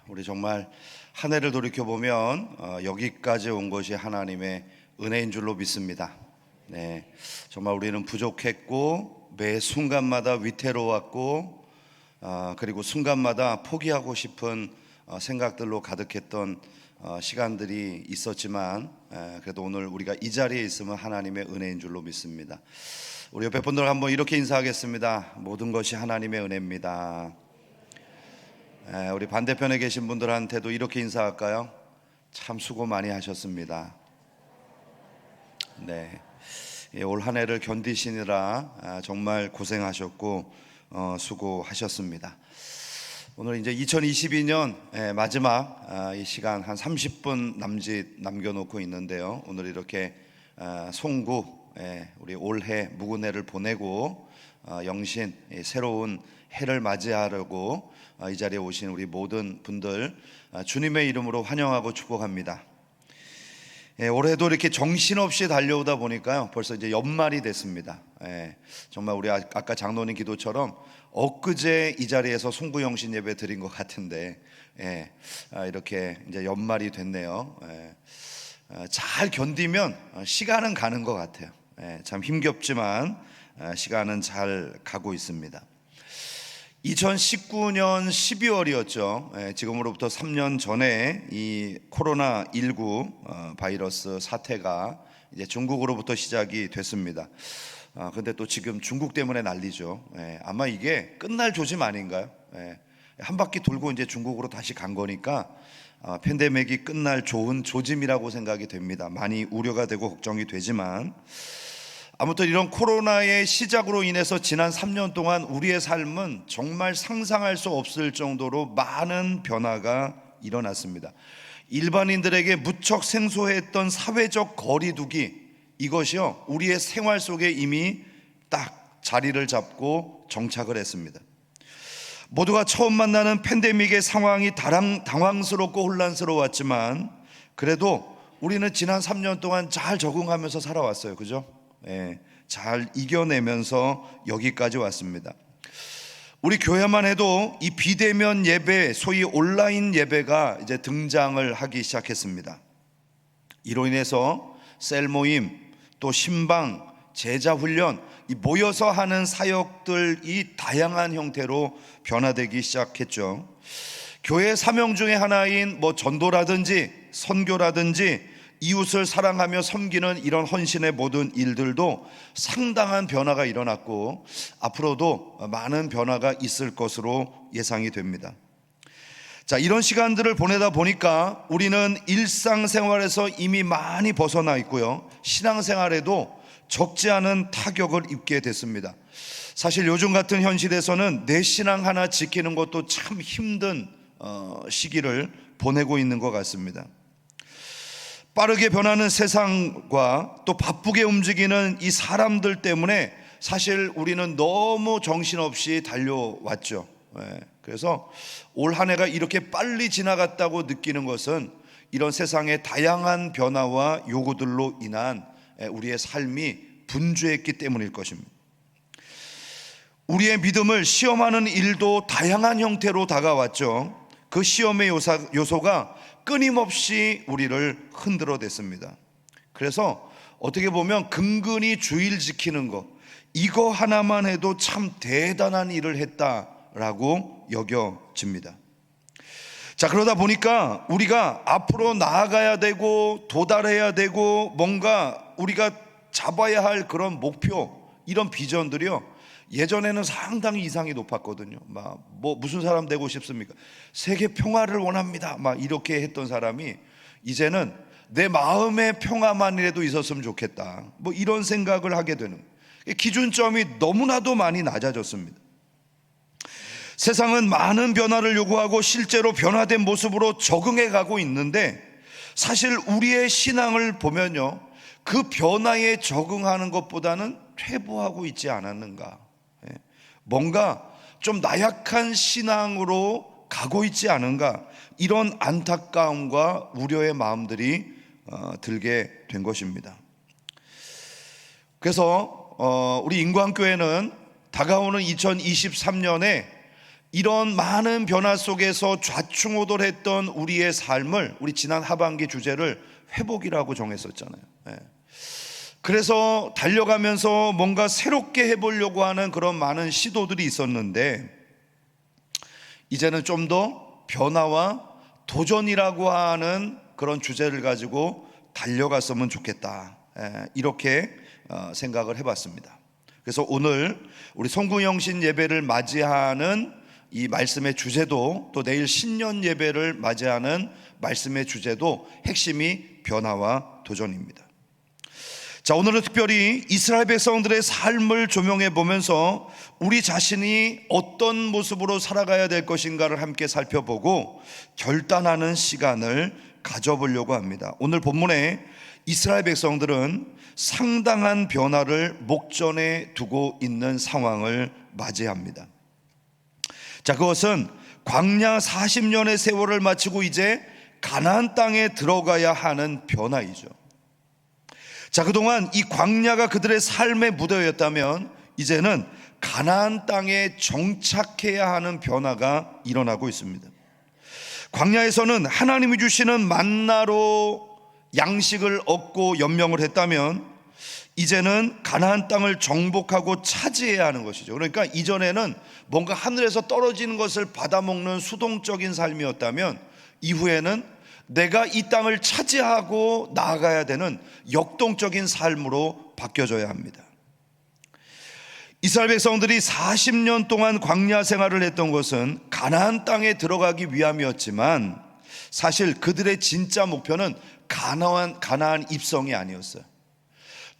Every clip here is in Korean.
우리 정말 한 해를 돌이켜보면 여기까지 온 것이 하나님의 은혜인 줄로 믿습니다. 네, 정말 우리는 부족했고 매 순간마다 위태로웠고 그리고 순간마다 포기하고 싶은 생각들로 가득했던 시간들이 있었지만 그래도 오늘 우리가 이 자리에 있으면 하나님의 은혜인 줄로 믿습니다. 우리 옆에 분들 한번 이렇게 인사하겠습니다. 모든 것이 하나님의 은혜입니다. 우리 반대편에 계신 분들한테도 이렇게 인사할까요? 참 수고 많이 하셨습니다. 네, 올 한 해를 견디시느라 정말 고생하셨고 수고하셨습니다. 오늘 이제 2022년 마지막 이 시간 한 30분 남짓 남겨놓고 있는데요. 오늘 이렇게 송구 우리 올해 묵은 해를 보내고 영신 새로운 해를 맞이하려고 이 자리에 오신 우리 모든 분들 주님의 이름으로 환영하고 축복합니다. 올해도 이렇게 정신없이 달려오다 보니까요 벌써 이제 연말이 됐습니다. 정말 우리 아까 장로님 기도처럼 엊그제 이 자리에서 송구영신 예배 드린 것 같은데 이렇게 이제 연말이 됐네요. 잘 견디면 시간은 가는 것 같아요. 참 힘겹지만 시간은 잘 가고 있습니다. 2019년 12월이었죠. 지금으로부터 3년 전에 이 코로나19 바이러스 사태가 이제 중국으로부터 시작이 됐습니다. 근데 또 지금 중국 때문에 난리죠. 아마 이게 끝날 조짐 아닌가요? 한 바퀴 돌고 이제 중국으로 다시 간 거니까 팬데믹이 끝날 좋은 조짐이라고 생각이 됩니다. 많이 우려가 되고 걱정이 되지만 아무튼 이런 코로나의 시작으로 인해서 지난 3년 동안 우리의 삶은 정말 상상할 수 없을 정도로 많은 변화가 일어났습니다. 일반인들에게 무척 생소했던 사회적 거리두기, 이것이요 우리의 생활 속에 이미 딱 자리를 잡고 정착을 했습니다. 모두가 처음 만나는 팬데믹의 상황이 당황스럽고 혼란스러웠지만 그래도 우리는 지난 3년 동안 잘 적응하면서 살아왔어요. 그죠? 잘 이겨내면서 여기까지 왔습니다. 우리 교회만 해도 이 비대면 예배, 소위 온라인 예배가 이제 등장을 하기 시작했습니다. 이로 인해서 셀 모임, 또 신방, 제자 훈련, 이 모여서 하는 사역들이 다양한 형태로 변화되기 시작했죠. 교회의 사명 중에 하나인 전도라든지 선교라든지 이웃을 사랑하며 섬기는 이런 헌신의 모든 일들도 상당한 변화가 일어났고 앞으로도 많은 변화가 있을 것으로 예상이 됩니다. 자, 이런 시간들을 보내다 보니까 우리는 일상생활에서 이미 많이 벗어나 있고요, 신앙생활에도 적지 않은 타격을 입게 됐습니다. 사실 요즘 같은 현실에서는 내 신앙 하나 지키는 것도 참 힘든 시기를 보내고 있는 것 같습니다. 빠르게 변하는 세상과 또 바쁘게 움직이는 이 사람들 때문에 사실 우리는 너무 정신없이 달려왔죠. 그래서 올 한 해가 이렇게 빨리 지나갔다고 느끼는 것은 이런 세상의 다양한 변화와 요구들로 인한 우리의 삶이 분주했기 때문일 것입니다. 우리의 믿음을 시험하는 일도 다양한 형태로 다가왔죠. 그 시험의 요소가 끊임없이 우리를 흔들어댔습니다. 그래서 어떻게 보면 근근히 주일 지키는 것, 이거 하나만 해도 참 대단한 일을 했다라고 여겨집니다. 자, 그러다 보니까 우리가 앞으로 나아가야 되고 도달해야 되고 뭔가 우리가 잡아야 할 그런 목표, 이런 비전들이요 예전에는 상당히 이상이 높았거든요. 무슨 사람 되고 싶습니까? 세계 평화를 원합니다. 이렇게 했던 사람이 이제는 내 마음의 평화만이라도 있었으면 좋겠다. 이런 생각을 하게 되는 기준점이 너무나도 많이 낮아졌습니다. 세상은 많은 변화를 요구하고 실제로 변화된 모습으로 적응해 가고 있는데 사실 우리의 신앙을 보면요 그 변화에 적응하는 것보다는 퇴보하고 있지 않았는가, 뭔가 좀 나약한 신앙으로 가고 있지 않은가, 이런 안타까움과 우려의 마음들이 들게 된 것입니다. 그래서 우리 인광교회는 다가오는 2023년에 이런 많은 변화 속에서 좌충우돌했던 우리의 삶을 우리 지난 하반기 주제를 회복이라고 정했었잖아요. 그래서 달려가면서 뭔가 새롭게 해보려고 하는 그런 많은 시도들이 있었는데 이제는 좀 더 변화와 도전이라고 하는 그런 주제를 가지고 달려갔으면 좋겠다, 이렇게 생각을 해봤습니다. 그래서 오늘 우리 송구영신 예배를 맞이하는 이 말씀의 주제도, 또 내일 신년 예배를 맞이하는 말씀의 주제도 핵심이 변화와 도전입니다. 자, 오늘은 특별히 이스라엘 백성들의 삶을 조명해 보면서 우리 자신이 어떤 모습으로 살아가야 될 것인가를 함께 살펴보고 결단하는 시간을 가져보려고 합니다. 오늘 본문에 이스라엘 백성들은 상당한 변화를 목전에 두고 있는 상황을 맞이합니다. 자, 그것은 광야 40년의 세월을 마치고 이제 가나안 땅에 들어가야 하는 변화이죠. 자, 그동안 이 광야가 그들의 삶의 무대였다면 이제는 가나안 땅에 정착해야 하는 변화가 일어나고 있습니다. 광야에서는 하나님이 주시는 만나로 양식을 얻고 연명을 했다면 이제는 가나안 땅을 정복하고 차지해야 하는 것이죠. 그러니까 이전에는 뭔가 하늘에서 떨어지는 것을 받아먹는 수동적인 삶이었다면 이후에는 내가 이 땅을 차지하고 나아가야 되는 역동적인 삶으로 바뀌어져야 합니다. 이스라엘 백성들이 40년 동안 광야 생활을 했던 것은 가나안 땅에 들어가기 위함이었지만 사실 그들의 진짜 목표는 가나안 입성이 아니었어요.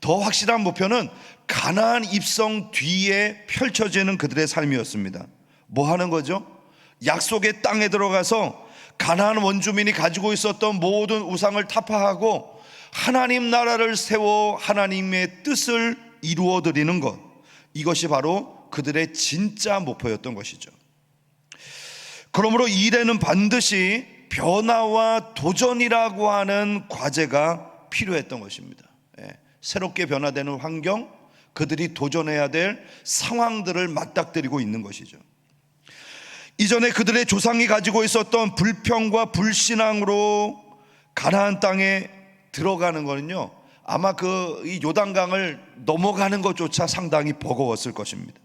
더 확실한 목표는 가나안 입성 뒤에 펼쳐지는 그들의 삶이었습니다. 뭐 하는 거죠? 약속의 땅에 들어가서 가나안 원주민이 가지고 있었던 모든 우상을 타파하고 하나님 나라를 세워 하나님의 뜻을 이루어 드리는 것, 이것이 바로 그들의 진짜 목표였던 것이죠. 그러므로 이 일에는 반드시 변화와 도전이라고 하는 과제가 필요했던 것입니다. 새롭게 변화되는 환경, 그들이 도전해야 될 상황들을 맞닥뜨리고 있는 것이죠. 이전에 그들의 조상이 가지고 있었던 불평과 불신앙으로 가나안 땅에 들어가는 거는요, 아마 이 요단강을 넘어가는 것조차 상당히 버거웠을 것입니다.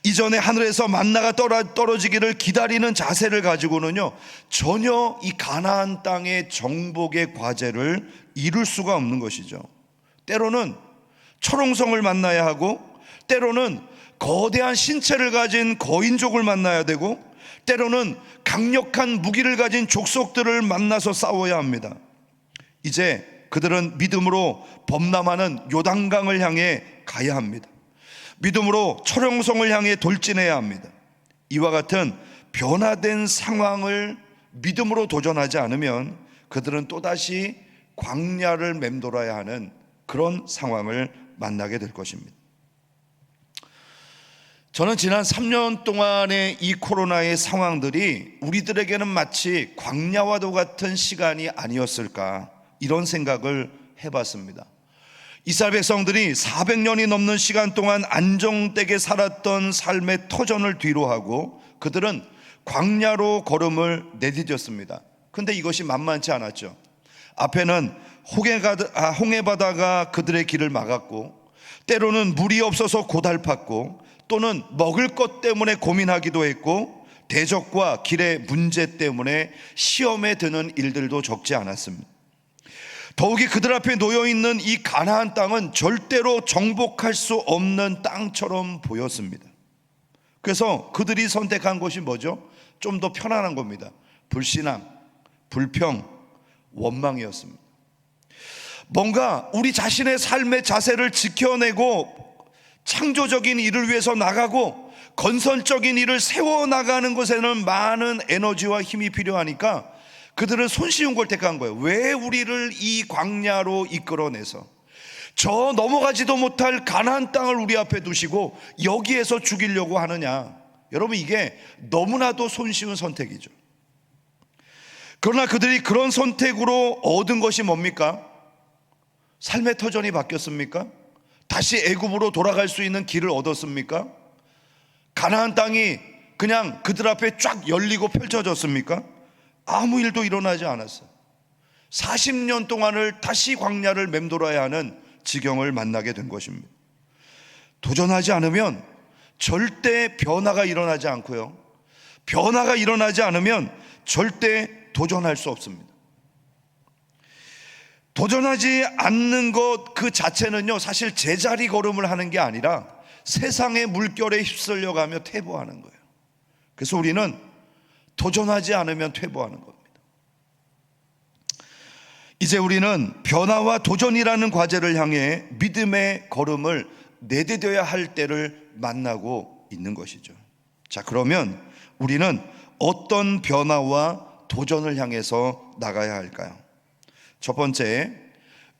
이전에 하늘에서 만나가 떨어지기를 기다리는 자세를 가지고는요, 전혀 이 가나안 땅의 정복의 과제를 이룰 수가 없는 것이죠. 때로는 초롱성을 만나야 하고, 때로는 거대한 신체를 가진 거인족을 만나야 되고, 때로는 강력한 무기를 가진 족속들을 만나서 싸워야 합니다. 이제 그들은 믿음으로 범람하는 요단강을 향해 가야 합니다. 믿음으로 초롱성을 향해 돌진해야 합니다. 이와 같은 변화된 상황을 믿음으로 도전하지 않으면 그들은 또다시 광야를 맴돌아야 하는 그런 상황을 만나게 될 것입니다. 저는 지난 3년 동안의 이 코로나의 상황들이 우리들에게는 마치 광야와도 같은 시간이 아니었을까, 이런 생각을 해봤습니다. 이스라엘 백성들이 400년이 넘는 시간 동안 안정되게 살았던 삶의 터전을 뒤로하고 그들은 광야로 걸음을 내디뎠습니다. 그런데 이것이 만만치 않았죠. 앞에는 홍해바다가 그들의 길을 막았고, 때로는 물이 없어서 고달팠고, 또는 먹을 것 때문에 고민하기도 했고, 대적과 길의 문제 때문에 시험에 드는 일들도 적지 않았습니다. 더욱이 그들 앞에 놓여있는 이 가나안 땅은 절대로 정복할 수 없는 땅처럼 보였습니다. 그래서 그들이 선택한 것이 뭐죠? 좀 더 편안한 겁니다. 불신앙, 불평, 원망이었습니다. 뭔가 우리 자신의 삶의 자세를 지켜내고 창조적인 일을 위해서 나가고 건설적인 일을 세워나가는 것에는 많은 에너지와 힘이 필요하니까 그들은 손쉬운 걸 택한 거예요. 왜 우리를 이 광야로 이끌어내서 저 넘어가지도 못할 가나안 땅을 우리 앞에 두시고 여기에서 죽이려고 하느냐. 여러분, 이게 너무나도 손쉬운 선택이죠. 그러나 그들이 그런 선택으로 얻은 것이 뭡니까? 삶의 터전이 바뀌었습니까? 다시 애굽으로 돌아갈 수 있는 길을 얻었습니까? 가나안 땅이 그냥 그들 앞에 쫙 열리고 펼쳐졌습니까? 아무 일도 일어나지 않았어요. 40년 동안을 다시 광야를 맴돌아야 하는 지경을 만나게 된 것입니다. 도전하지 않으면 절대 변화가 일어나지 않고요, 변화가 일어나지 않으면 절대 도전할 수 없습니다. 도전하지 않는 것 그 자체는요, 사실 제자리 걸음을 하는 게 아니라 세상의 물결에 휩쓸려가며 퇴보하는 거예요. 그래서 우리는 도전하지 않으면 퇴보하는 겁니다. 이제 우리는 변화와 도전이라는 과제를 향해 믿음의 걸음을 내디뎌야 할 때를 만나고 있는 것이죠. 자, 그러면 우리는 어떤 변화와 도전을 향해서 나가야 할까요? 첫 번째,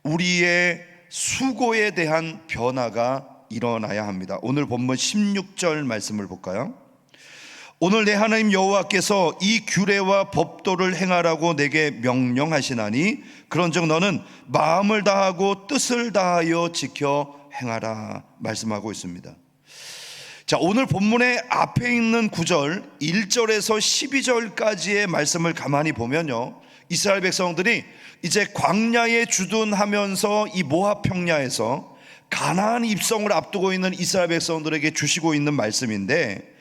우리의 수고에 대한 변화가 일어나야 합니다. 오늘 본문 16절 말씀을 볼까요? 오늘 내 하나님 여호와께서 이 규례와 법도를 행하라고 내게 명령하시나니 그런즉 너는 마음을 다하고 뜻을 다하여 지켜 행하라 말씀하고 있습니다. 자, 오늘 본문의 앞에 있는 9절 1절에서 12절까지의 말씀을 가만히 보면요, 이스라엘 백성들이 이제 광야에 주둔하면서 이 모압 평야에서 가나안 입성을 앞두고 있는 이스라엘 백성들에게 주시고 있는 말씀인데,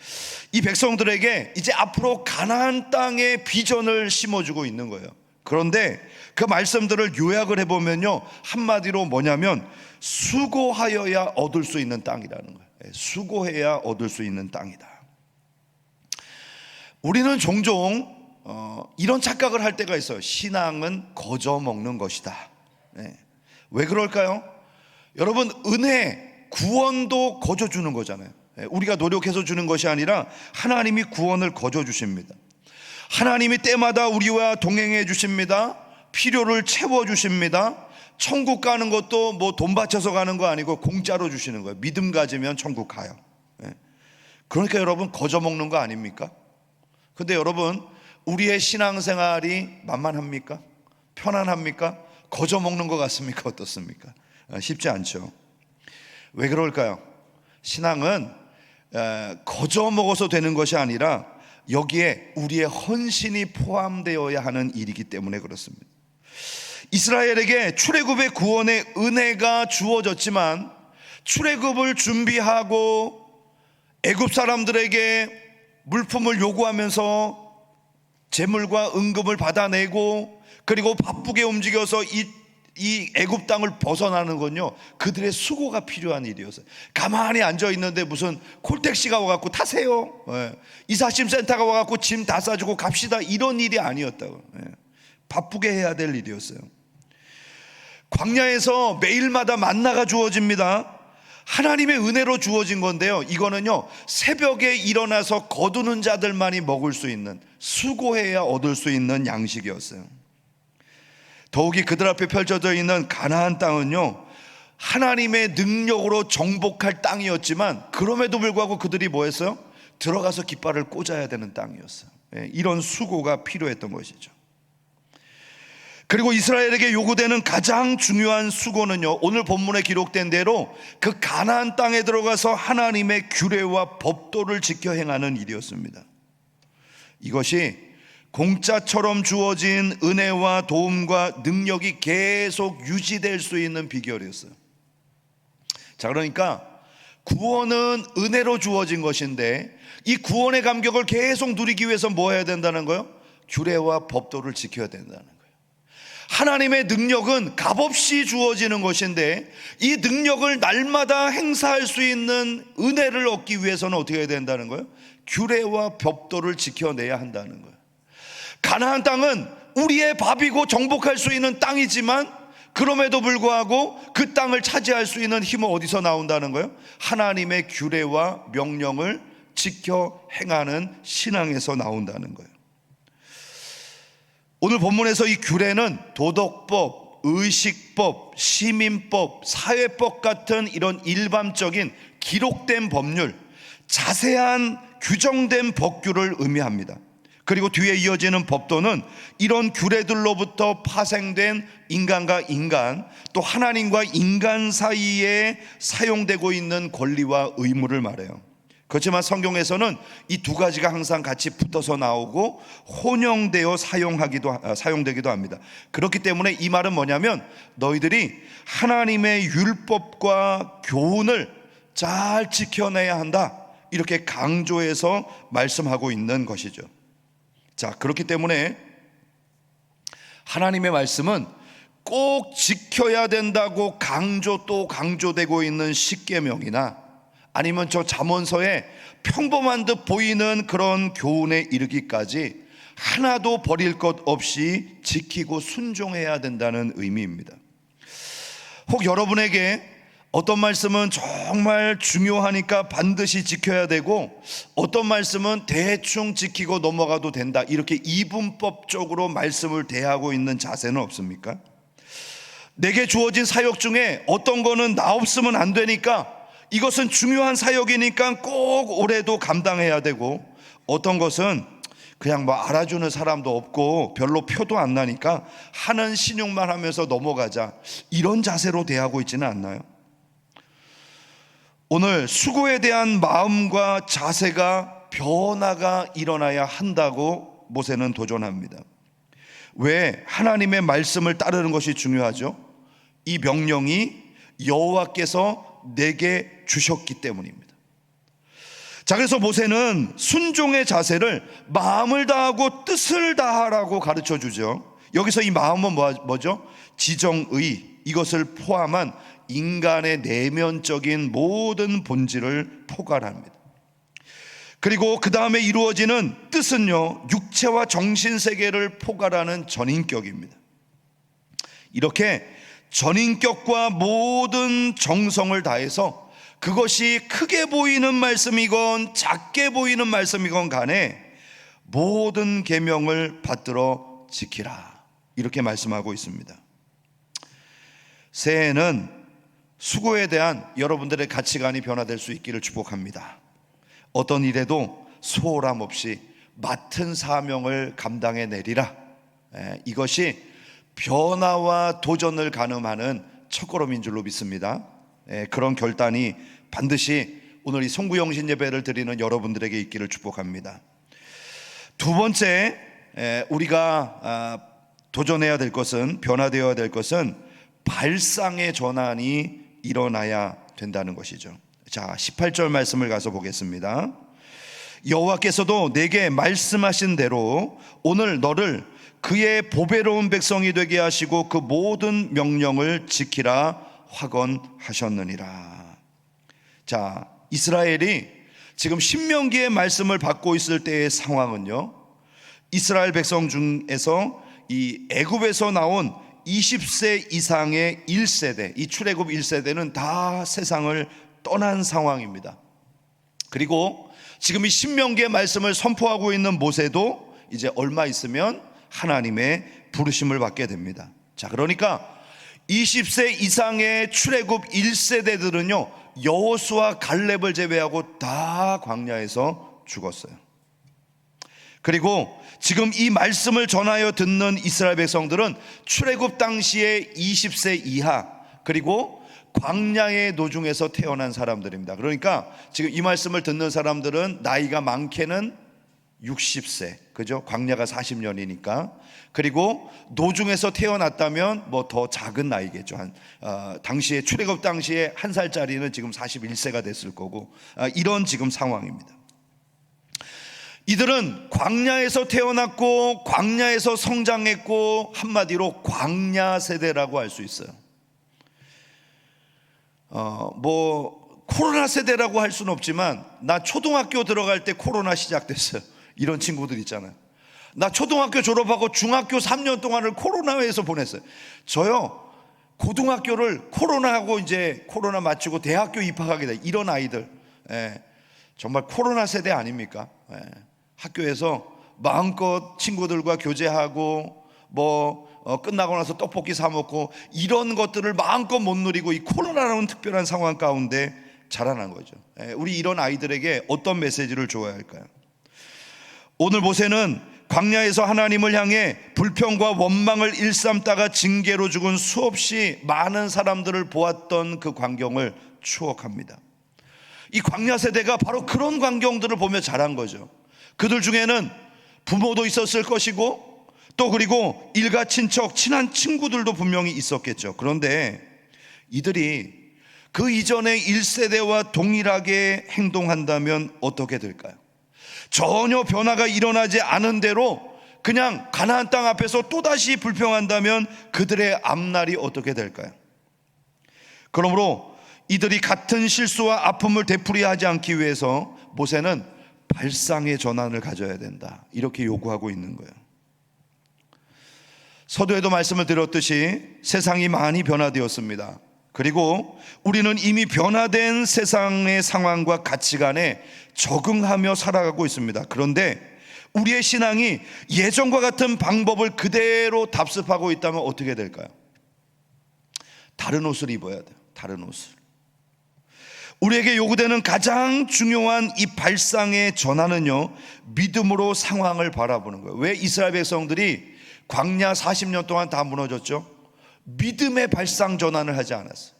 이 백성들에게 이제 앞으로 가나안 땅의 비전을 심어주고 있는 거예요. 그런데 그 말씀들을 요약을 해보면요, 한마디로 뭐냐면 수고하여야 얻을 수 있는 땅이라는 거예요. 수고해야 얻을 수 있는 땅이다. 우리는 종종 이런 착각을 할 때가 있어요. 신앙은 거저 먹는 것이다. 왜 그럴까요? 여러분, 은혜, 구원도 거저 주는 거잖아요. 우리가 노력해서 주는 것이 아니라 하나님이 구원을 거저 주십니다. 하나님이 때마다 우리와 동행해 주십니다. 필요를 채워 주십니다. 천국 가는 것도 뭐 돈 바쳐서 가는 거 아니고 공짜로 주시는 거예요. 믿음 가지면 천국 가요. 그러니까 여러분, 거저 먹는 거 아닙니까? 근데 여러분, 우리의 신앙생활이 만만합니까? 편안합니까? 거저 먹는 것 같습니까? 어떻습니까? 쉽지 않죠. 왜 그럴까요? 신앙은 거저 먹어서 되는 것이 아니라 여기에 우리의 헌신이 포함되어야 하는 일이기 때문에 그렇습니다. 이스라엘에게 출애굽의 구원의 은혜가 주어졌지만 출애굽을 준비하고 애굽 사람들에게 물품을 요구하면서 재물과 은금을 받아내고 그리고 바쁘게 움직여서 이 애굽 땅을 벗어나는 건요, 그들의 수고가 필요한 일이었어요. 가만히 앉아 있는데 무슨 콜택시가 와갖고 타세요, 이사심 센터가 와갖고 짐 다 싸주고 갑시다, 이런 일이 아니었다고. 바쁘게 해야 될 일이었어요. 광야에서 매일마다 만나가 주어집니다. 하나님의 은혜로 주어진 건데요, 이거는요 새벽에 일어나서 거두는 자들만이 먹을 수 있는, 수고해야 얻을 수 있는 양식이었어요. 더욱이 그들 앞에 펼쳐져 있는 가나안 땅은요, 하나님의 능력으로 정복할 땅이었지만 그럼에도 불구하고 그들이 뭐 했어요? 들어가서 깃발을 꽂아야 되는 땅이었어요. 이런 수고가 필요했던 것이죠. 그리고 이스라엘에게 요구되는 가장 중요한 수고는요, 오늘 본문에 기록된 대로 그 가나안 땅에 들어가서 하나님의 규례와 법도를 지켜 행하는 일이었습니다. 이것이 공짜처럼 주어진 은혜와 도움과 능력이 계속 유지될 수 있는 비결이었어요. 자, 그러니까 구원은 은혜로 주어진 것인데 이 구원의 감격을 계속 누리기 위해서 뭐 해야 된다는 거예요? 규례와 법도를 지켜야 된다는 거예요. 하나님의 능력은 값없이 주어지는 것인데 이 능력을 날마다 행사할 수 있는 은혜를 얻기 위해서는 어떻게 해야 된다는 거예요? 규례와 법도를 지켜내야 한다는 거예요. 가나안 땅은 우리의 밥이고 정복할 수 있는 땅이지만 그럼에도 불구하고 그 땅을 차지할 수 있는 힘은 어디서 나온다는 거예요? 하나님의 규례와 명령을 지켜 행하는 신앙에서 나온다는 거예요. 오늘 본문에서 이 규례는 도덕법, 의식법, 시민법, 사회법 같은 이런 일반적인 기록된 법률, 자세한 규정된 법규를 의미합니다. 그리고 뒤에 이어지는 법도는 이런 규례들로부터 파생된 인간과 인간, 또 하나님과 인간 사이에 사용되고 있는 권리와 의무를 말해요. 그렇지만 성경에서는 이 두 가지가 항상 같이 붙어서 나오고 혼용되어 사용되기도 합니다. 그렇기 때문에 이 말은 뭐냐면 너희들이 하나님의 율법과 교훈을 잘 지켜내야 한다, 이렇게 강조해서 말씀하고 있는 것이죠. 자, 그렇기 때문에 하나님의 말씀은 꼭 지켜야 된다고 강조되고 있는 십계명이나 아니면 저 잠언서에 평범한 듯 보이는 그런 교훈에 이르기까지 하나도 버릴 것 없이 지키고 순종해야 된다는 의미입니다. 혹 여러분에게 어떤 말씀은 정말 중요하니까 반드시 지켜야 되고 어떤 말씀은 대충 지키고 넘어가도 된다, 이렇게 이분법적으로 말씀을 대하고 있는 자세는 없습니까? 내게 주어진 사역 중에 어떤 거는 나 없으면 안 되니까 이것은 중요한 사역이니까 꼭 올해도 감당해야 되고, 어떤 것은 그냥 뭐 알아주는 사람도 없고 별로 표도 안 나니까 하는 신용만 하면서 넘어가자, 이런 자세로 대하고 있지는 않나요? 오늘 수고에 대한 마음과 자세가 변화가 일어나야 한다고 모세는 도전합니다. 왜 하나님의 말씀을 따르는 것이 중요하죠? 이 명령이 여호와께서 내게 주셨기 때문입니다. 자, 그래서 모세는 순종의 자세를 마음을 다하고 뜻을 다하라고 가르쳐 주죠. 여기서 이 마음은 뭐죠? 지정의, 이것을 포함한 인간의 내면적인 모든 본질을 포괄합니다. 그리고 그 다음에 이루어지는 뜻은요, 육체와 정신 세계를 포괄하는 전인격입니다. 이렇게 전인격과 모든 정성을 다해서 그것이 크게 보이는 말씀이건 작게 보이는 말씀이건 간에 모든 계명을 받들어 지키라, 이렇게 말씀하고 있습니다. 새해에는 수고에 대한 여러분들의 가치관이 변화될 수 있기를 축복합니다. 어떤 일에도 소홀함 없이 맡은 사명을 감당해 내리라, 이것이 변화와 도전을 가늠하는 첫걸음인 줄로 믿습니다. 그런 결단이 반드시 오늘 이 송구영신 예배를 드리는 여러분들에게 있기를 축복합니다. 두 번째, 우리가 도전해야 될 것은, 변화되어야 될 것은 발상의 전환이 일어나야 된다는 것이죠. 자, 18절 말씀을 가서 보겠습니다. 여호와께서도 내게 말씀하신 대로 오늘 너를 그의 보배로운 백성이 되게 하시고 그 모든 명령을 지키라 확언하셨느니라. 자, 이스라엘이 지금 신명기의 말씀을 받고 있을 때의 상황은요, 이스라엘 백성 중에서 이 애굽에서 나온 20세 이상의 1세대, 이 출애굽 1세대는 다 세상을 떠난 상황입니다. 그리고 지금 이 신명기의 말씀을 선포하고 있는 모세도 이제 얼마 있으면 하나님의 부르심을 받게 됩니다. 자, 그러니까 20세 이상의 출애굽 1세대들은요 여호수아 갈렙을 제외하고 다 광야에서 죽었어요. 그리고 지금 이 말씀을 전하여 듣는 이스라엘 백성들은 출애굽 당시에 20세 이하, 그리고 광야의 노중에서 태어난 사람들입니다. 그러니까 지금 이 말씀을 듣는 사람들은 나이가 많게는 60세, 그죠? 광야가 40년이니까. 그리고 노중에서 태어났다면 뭐 더 작은 나이겠죠. 당시에 출애굽 당시에 한 살짜리는 지금 41세가 됐을 거고, 이런 지금 상황입니다. 이들은 광야에서 태어났고 광야에서 성장했고, 한마디로 광야 세대라고 할 수 있어요. 뭐 코로나 세대라고 할 수는 없지만, 나 초등학교 들어갈 때 코로나 시작됐어요. 이런 친구들 있잖아요. 나 초등학교 졸업하고 중학교 3년 동안을 코로나에서 보냈어요. 저요, 고등학교를 코로나하고 이제 코로나 마치고 대학교 입학하게 돼. 이런 아이들, 정말 코로나 세대 아닙니까? 학교에서 마음껏 친구들과 교제하고 끝나고 나서 떡볶이 사 먹고, 이런 것들을 마음껏 못 누리고 이 코로나라는 특별한 상황 가운데 자라난 거죠. 우리 이런 아이들에게 어떤 메시지를 줘야 할까요? 오늘 모세는 광야에서 하나님을 향해 불평과 원망을 일삼다가 징계로 죽은 수없이 많은 사람들을 보았던 그 광경을 추억합니다. 이 광야 세대가 바로 그런 광경들을 보며 자란 거죠. 그들 중에는 부모도 있었을 것이고 또 그리고 일가 친척, 친한 친구들도 분명히 있었겠죠. 그런데 이들이 그 이전의 1세대와 동일하게 행동한다면 어떻게 될까요? 전혀 변화가 일어나지 않은 대로 그냥 가나안 땅 앞에서 또다시 불평한다면 그들의 앞날이 어떻게 될까요? 그러므로 이들이 같은 실수와 아픔을 되풀이하지 않기 위해서 모세는 발상의 전환을 가져야 된다, 이렇게 요구하고 있는 거예요. 서두에도 말씀을 드렸듯이 세상이 많이 변화되었습니다. 그리고 우리는 이미 변화된 세상의 상황과 가치관에 적응하며 살아가고 있습니다. 그런데 우리의 신앙이 예전과 같은 방법을 그대로 답습하고 있다면 어떻게 될까요? 다른 옷을 입어야 돼요. 다른 옷을. 우리에게 요구되는 가장 중요한 이 발상의 전환은요, 믿음으로 상황을 바라보는 거예요. 왜 이스라엘 백성들이 광야 40년 동안 다 무너졌죠? 믿음의 발상 전환을 하지 않았어요.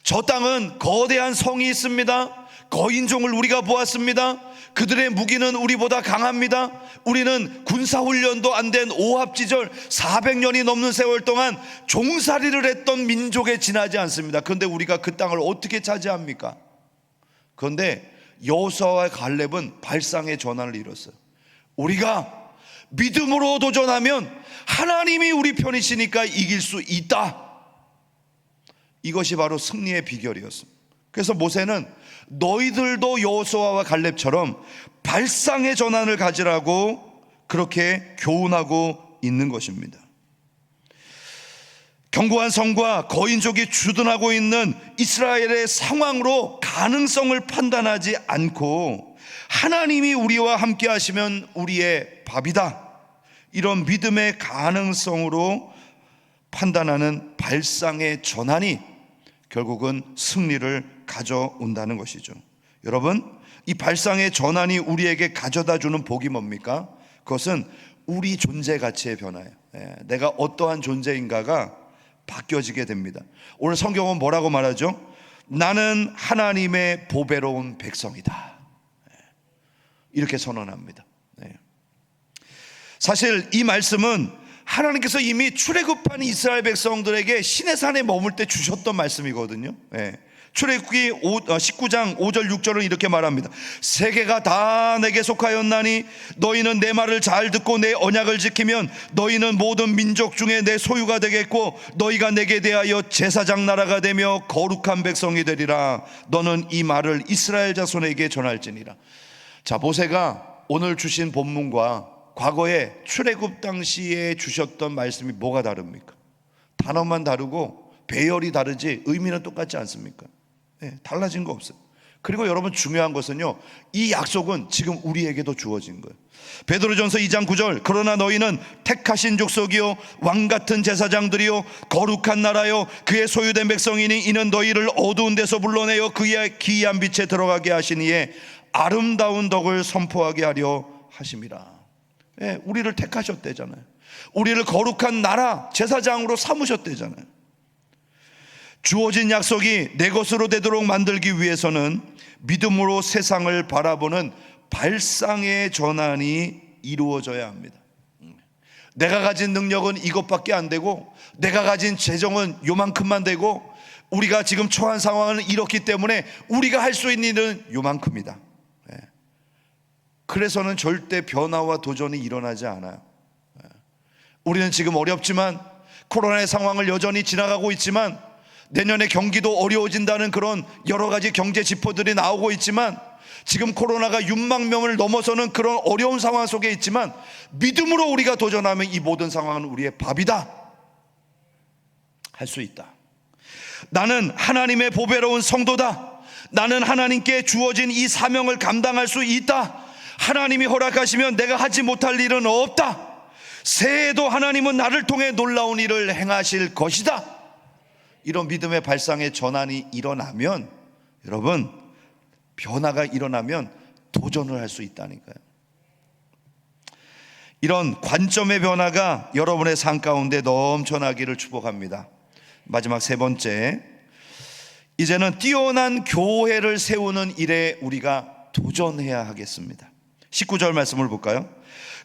저 땅은 거대한 성이 있습니다. 거인종을 우리가 보았습니다. 그들의 무기는 우리보다 강합니다. 우리는 군사훈련도 안 된 오합지졸 400년이 넘는 세월 동안 종살이를 했던 민족에 지나지 않습니다. 그런데 우리가 그 땅을 어떻게 차지합니까? 그런데 여호수아와 갈렙은 발상의 전환을 이뤘어요. 우리가 믿음으로 도전하면 하나님이 우리 편이시니까 이길 수 있다. 이것이 바로 승리의 비결이었습니다. 그래서 모세는 너희들도 여호수아와 갈렙처럼 발상의 전환을 가지라고 그렇게 교훈하고 있는 것입니다. 견고한 성과 거인족이 주둔하고 있는 이스라엘의 상황으로 가능성을 판단하지 않고 하나님이 우리와 함께 하시면 우리의 밥이다, 이런 믿음의 가능성으로 판단하는 발상의 전환이 결국은 승리를 가져온다는 것이죠. 여러분, 이 발상의 전환이 우리에게 가져다 주는 복이 뭡니까? 그것은 우리 존재 가치의 변화예요. 내가 어떠한 존재인가가 바뀌어지게 됩니다. 오늘 성경은 뭐라고 말하죠? 나는 하나님의 보배로운 백성이다, 이렇게 선언합니다. 사실 이 말씀은 하나님께서 이미 출애굽한 이스라엘 백성들에게 시내산에 머물 때 주셨던 말씀이거든요. 출애굽기 19장 5절 6절은 이렇게 말합니다. 세계가 다 내게 속하였나니 너희는 내 말을 잘 듣고 내 언약을 지키면 너희는 모든 민족 중에 내 소유가 되겠고 너희가 내게 대하여 제사장 나라가 되며 거룩한 백성이 되리라. 너는 이 말을 이스라엘 자손에게 전할지니라. 자, 모세가 오늘 주신 본문과 과거에 출애굽 당시에 주셨던 말씀이 뭐가 다릅니까? 단어만 다르고 배열이 다르지 의미는 똑같지 않습니까? 달라진 거 없어요. 그리고 여러분, 중요한 것은요, 이 약속은 지금 우리에게도 주어진 거예요. 베드로전서 2장 9절, 그러나 너희는 택하신 족속이요 왕같은 제사장들이요 거룩한 나라요 그의 소유된 백성이니 이는 너희를 어두운 데서 불러내어 그의 기이한 빛에 들어가게 하시니에 아름다운 덕을 선포하게 하려 하심이라. 우리를 택하셨대잖아요. 우리를 거룩한 나라 제사장으로 삼으셨대잖아요. 주어진 약속이 내 것으로 되도록 만들기 위해서는 믿음으로 세상을 바라보는 발상의 전환이 이루어져야 합니다. 내가 가진 능력은 이것밖에 안 되고 내가 가진 재정은 요만큼만 되고 우리가 지금 처한 상황은 이렇기 때문에 우리가 할 수 있는 일은 요만큼이다. 그래서는 절대 변화와 도전이 일어나지 않아요. 우리는 지금 어렵지만 코로나의 상황을 여전히 지나가고 있지만 내년에 경기도 어려워진다는 그런 여러 가지 경제 지표들이 나오고 있지만 지금 코로나가 6만 명을 넘어서는 그런 어려운 상황 속에 있지만 믿음으로 우리가 도전하면 이 모든 상황은 우리의 밥이다, 할 수 있다. 나는 하나님의 보배로운 성도다. 나는 하나님께 주어진 이 사명을 감당할 수 있다. 하나님이 허락하시면 내가 하지 못할 일은 없다. 새해에도 하나님은 나를 통해 놀라운 일을 행하실 것이다. 이런 믿음의 발상의 전환이 일어나면, 여러분, 변화가 일어나면 도전을 할 수 있다니까요. 이런 관점의 변화가 여러분의 삶 가운데 넘쳐나기를 축복합니다. 마지막 세 번째, 이제는 뛰어난 교회를 세우는 일에 우리가 도전해야 하겠습니다. 19절 말씀을 볼까요?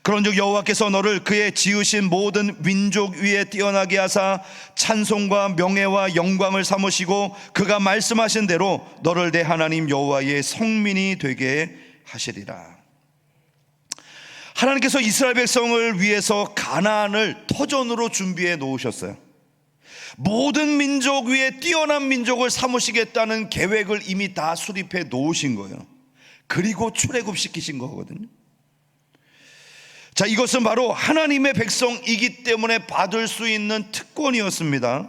그런즉 여호와께서 너를 그의 지으신 모든 민족 위에 뛰어나게 하사 찬송과 명예와 영광을 삼으시고 그가 말씀하신 대로 너를 내 하나님 여호와의 성민이 되게 하시리라. 하나님께서 이스라엘 백성을 위해서 가나안을 터전으로 준비해 놓으셨어요. 모든 민족 위에 뛰어난 민족을 삼으시겠다는 계획을 이미 다 수립해 놓으신 거예요. 그리고 출애굽시키신 거거든요. 자, 이것은 바로 하나님의 백성이기 때문에 받을 수 있는 특권이었습니다.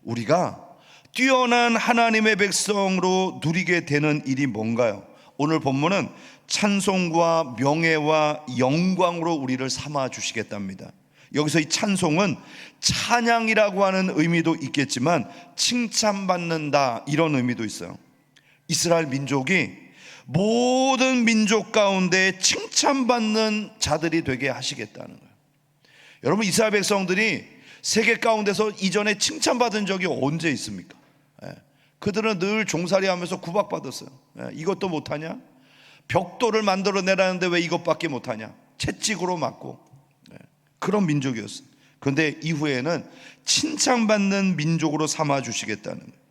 우리가 뛰어난 하나님의 백성으로 누리게 되는 일이 뭔가요? 오늘 본문은 찬송과 명예와 영광으로 우리를 삼아 주시겠답니다. 여기서 이 찬송은 찬양이라고 하는 의미도 있겠지만 칭찬받는다, 이런 의미도 있어요. 이스라엘 민족이 모든 민족 가운데 칭찬받는 자들이 되게 하시겠다는 거예요. 여러분, 이스라엘 백성들이 세계 가운데서 이전에 칭찬받은 적이 언제 있습니까? 그들은 늘 종살이하면서 구박받았어요. 이것도 못하냐? 벽돌을 만들어내라는데 왜 이것밖에 못하냐? 채찍으로 맞고, 그런 민족이었어요. 그런데 이후에는 칭찬받는 민족으로 삼아주시겠다는 거예요.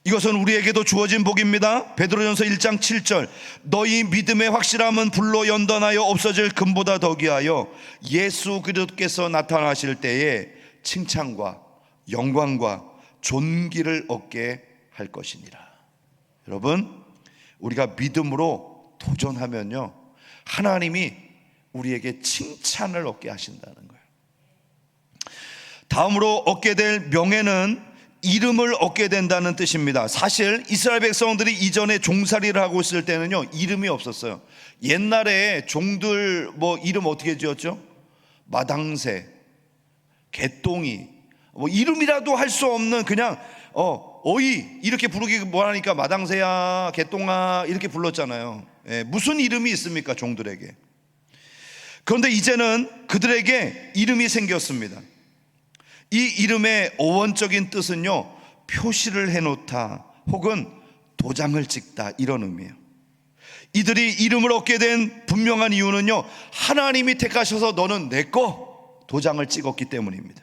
이것은 우리에게도 주어진 복입니다. 베드로전서 1장 7절 너희 믿음의 확실함은 불로 연단하여 없어질 금보다 더기하여 예수 그리스도께서 나타나실 때에 칭찬과 영광과 존귀를 얻게 할 것이니라. 여러분, 우리가 믿음으로 도전하면요, 하나님이 우리에게 칭찬을 얻게 하신다는 거예요. 다음으로 얻게 될 명예는 이름을 얻게 된다는 뜻입니다. 사실 이스라엘 백성들이 이전에 종살이를 하고 있을 때는요, 이름이 없었어요. 옛날에 종들 이름 어떻게 지었죠? 마당새, 개똥이, 이름이라도 할 수 없는 그냥 어이 이렇게 부르기 뭐하니까 마당새야, 개똥아 이렇게 불렀잖아요. 무슨 이름이 있습니까, 종들에게? 그런데 이제는 그들에게 이름이 생겼습니다. 이 이름의 어원적인 뜻은요, 표시를 해놓다 혹은 도장을 찍다, 이런 의미예요. 이들이 이름을 얻게 된 분명한 이유는요, 하나님이 택하셔서 너는 내 거 도장을 찍었기 때문입니다.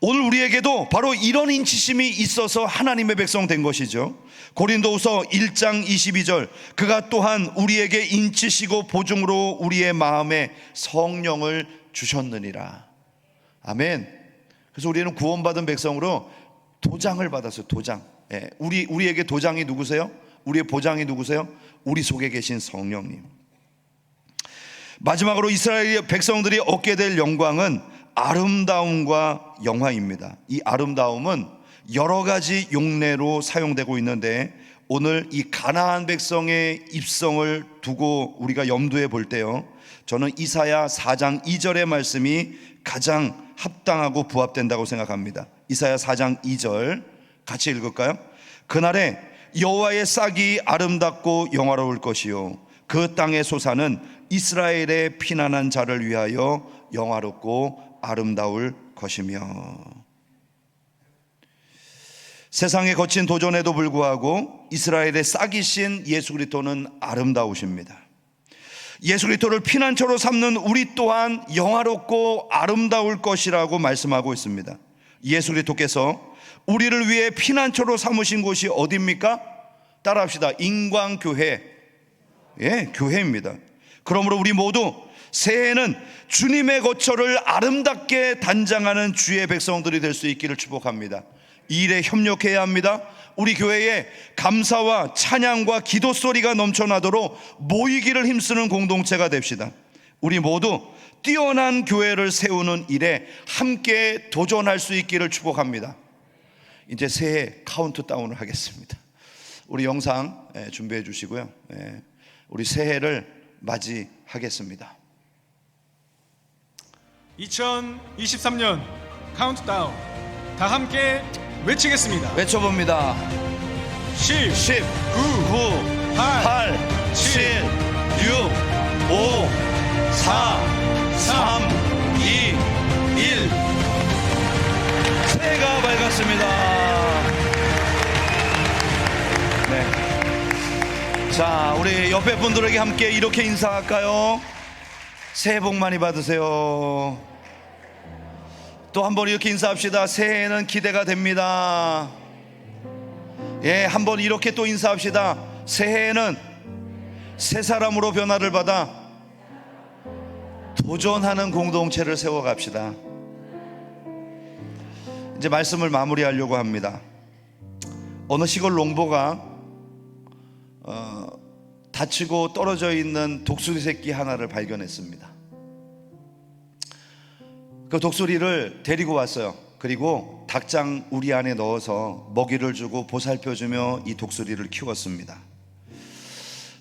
오늘 우리에게도 바로 이런 인치심이 있어서 하나님의 백성 된 것이죠. 고린도후서 1장 22절 그가 또한 우리에게 인치시고 보증으로 우리의 마음에 성령을 주셨느니라. 아멘. 그래서 우리는 구원받은 백성으로 도장을 받았어요. 도장. 우리에게 도장이 누구세요? 우리의 보장이 누구세요? 우리 속에 계신 성령님. 마지막으로 이스라엘 백성들이 얻게 될 영광은 아름다움과 영화입니다. 이 아름다움은 여러 가지 용례로 사용되고 있는데 오늘 이 가나안 백성의 입성을 두고 우리가 염두에 볼 때요, 저는 이사야 4장 2절의 말씀이 가장 합당하고 부합된다고 생각합니다. 이사야 4장 2절 같이 읽을까요? 그날에 여호와의 싹이 아름답고 영화로울 것이요 그 땅의 소사는 이스라엘의 피난한 자를 위하여 영화롭고 아름다울 것이며. 세상에 거친 도전에도 불구하고 이스라엘의 싹이신 예수 그리스도는 아름다우십니다. 예수 그리스도를 피난처로 삼는 우리 또한 영화롭고 아름다울 것이라고 말씀하고 있습니다. 예수 그리스도께서 우리를 위해 피난처로 삼으신 곳이 어디입니까? 따라합시다. 인광교회. 교회입니다. 그러므로 우리 모두 새해에는 주님의 거처를 아름답게 단장하는 주의 백성들이 될 수 있기를 축복합니다. 이 일에 협력해야 합니다. 우리 교회에 감사와 찬양과 기도 소리가 넘쳐나도록 모이기를 힘쓰는 공동체가 됩시다. 우리 모두 뛰어난 교회를 세우는 일에 함께 도전할 수 있기를 축복합니다. 이제 새해 카운트다운을 하겠습니다. 우리 영상 준비해 주시고요, 우리 새해를 맞이하겠습니다. 2023년 카운트다운 다 함께 외치겠습니다. 외쳐봅니다. 10, 10, 9, 8, 7, 6, 5, 4, 3, 2, 1. 새해가 밝았습니다. 우리 옆에 분들에게 함께 이렇게 인사할까요? 새해 복 많이 받으세요. 또 한 번 이렇게 인사합시다. 새해는 기대가 됩니다. 예, 한번 이렇게 또 인사합시다. 새해에는 새 사람으로 변화를 받아 도전하는 공동체를 세워갑시다. 이제 말씀을 마무리하려고 합니다. 어느 시골 농부가 다치고 떨어져 있는 독수리 새끼 하나를 발견했습니다. 그 독수리를 데리고 왔어요. 그리고 닭장 우리 안에 넣어서 먹이를 주고 보살펴주며 이 독수리를 키웠습니다.